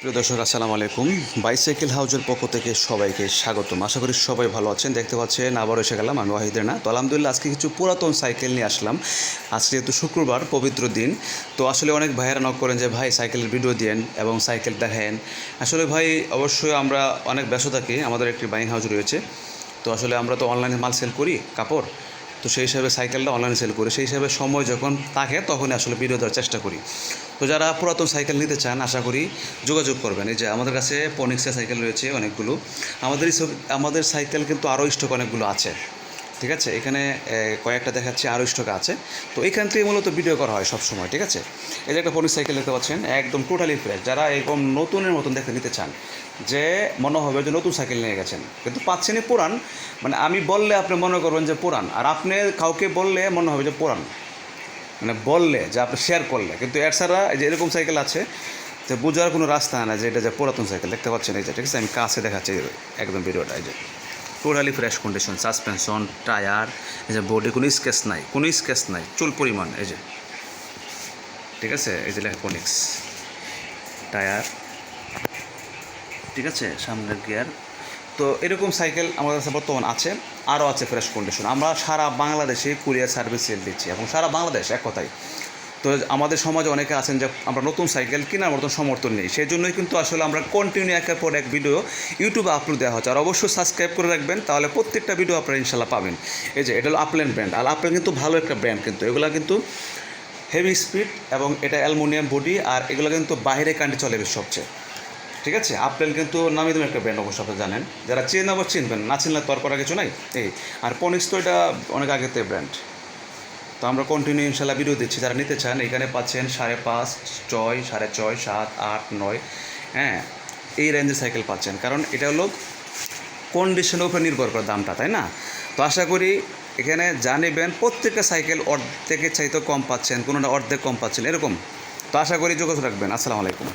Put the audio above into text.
প্রিয় দর্শক আসসালামু আলাইকুম। বাইসাইকেল হাউজের পক্ষ থেকে সবাইকে স্বাগতম। আশা করি সবাই ভালো আছেন। দেখতে পাচ্ছেন আবারও এসে গেলাম আমি ওয়াহিদ রানা। তো আলহামদুলিল্লাহ আজকে কিছু পুরাতন সাইকেল নিয়ে আসলাম। আজকে যেহেতু শুক্রবার পবিত্র দিন, তো আসলে অনেক ভাইয়েরা নক করেন যে ভাই সাইকেলের ভিডিও দিয়েন এবং সাইকেল দেখেন। আসলে ভাই অবশ্যই আমরা অনেক ব্যস্ত থাকি, আমাদের একটি বাইং হাউজ রয়েছে। তো আসলে আমরা তো অনলাইনে মাল সেল করি কাপড়, তো সেই হিসাবে সাইকেলটা অনলাইনে সেল করি, সেই হিসাবে সময় যখন থাকে তখনই আসলে ভিডিও দেওয়ার চেষ্টা করি। তো যারা পুরাতন সাইকেল নিতে চান আশা করি যোগাযোগ করবেন। এই যে আমাদের কাছে পনিক্সের সাইকেল রয়েছে অনেকগুলো। আমাদের সাইকেল কিন্তু আরও স্টক অনেকগুলো আছে, ঠিক আছে। এখানে কয়েকটা দেখাচ্ছি, আরও স্টক আছে। তো এখান থেকে মূলত ভিডিও করা হয় সব সময়, ঠিক আছে। এই যে একটা পনিক্স সাইকেল দেখতে পাচ্ছেন, একদম টোটালি ফ্রেশ। যারা এরকম নতুনের মতন দেখতে নিতে চান, যে মনে হবে যে নতুন সাইকেল নিয়ে গেছেন কিন্তু পাচ্ছেনই পুরান, মানে আমি বললে আপনি মনে করবেন যে পুরান, আর আপনি কাউকে বললে মনে হবে যে পুরান, মানে বললে যে আপনি শেয়ার করলে। কিন্তু এর ছাড়া এই যে এরকম সাইকেল আছে যে বোঝার কোনো রাস্তা না যে এটা যে পুরাতন সাইকেল। দেখতে পাচ্ছেন এই যে, ঠিক আছে, আমি কাছে দেখাচ্ছি একদম ভিডিওটা। এই যে totally fresh condition, suspension, tyre, এই যে বডি কোনো স্কেচ নাই, কোনো স্কেচ নাই, চুল পরিমাণ। এই যে ঠিক আছে, এই যে ইলেকট্রনিক্স টায়ার, ঠিক আছে, সামনের গিয়ার। তো এরকম সাইকেল আমাদের কাছে বর্তমান আছে, আরও আছে ফ্রেশ কন্ডিশন। আমরা সারা বাংলাদেশে কুরিয়ার সার্ভিস সেল দিচ্ছি এবং সারা বাংলাদেশ এক কথায়। তো আমাদের সমাজে অনেকে আছেন যে আমরা নতুন সাইকেল কেনার মতন সমর্থন নেই, সেই জন্যই কিন্তু আসলে আমরা কন্টিনিউ একের পর এক ভিডিও ইউটিউবে আপলোড দেওয়া হচ্ছে। আর অবশ্যই সাবস্ক্রাইব করে রাখবেন, তাহলে প্রত্যেকটা ভিডিও আপনারা ইনশাল্লাহ পাবেন। এই যে এটা হলো আপলেন ব্র্যান্ড, আর আপলেন কিন্তু ভালো একটা ব্র্যান্ড, কিন্তু এগুলো কিন্তু হেভি স্পিড এবং এটা অ্যালুমিনিয়াম বডি, আর এগুলো কিন্তু বাইরে কান্ট্রি চলে বেশ সবচেয়ে, ঠিক আছে। আপেল কিন্তু নামি দামি একটা ব্র্যান্ড, অবশ্য আপনারা জানেন। যারা চেন আবার চিনবেন, না চিনলে তর করার কিছু নাই। এই আর পনিক্স তো এটা অনেক আগেতে ব্র্যান্ড। তো আমরা কন্টিনিউ ইনশাল্লাহ ভিডিও দিচ্ছি, যারা নিতে চান এখানে পাচ্ছেন 5.5, 6, 6.5, 7, 8, 9, হ্যাঁ, এই রেঞ্জের সাইকেল পাচ্ছেন। কারণ এটা হলো কন্ডিশনের উপরে নির্ভর করে দামটা, তাই না। তো আশা করি এখানে যা নেবেন প্রত্যেকটা সাইকেল অর্ধেকের চাইতেও কম পাচ্ছেন, কোনোটা অর্ধেক কম পাচ্ছেন এরকম। তো আশা করি যোগাযোগ রাখবেন। আসসালামু আলাইকুম।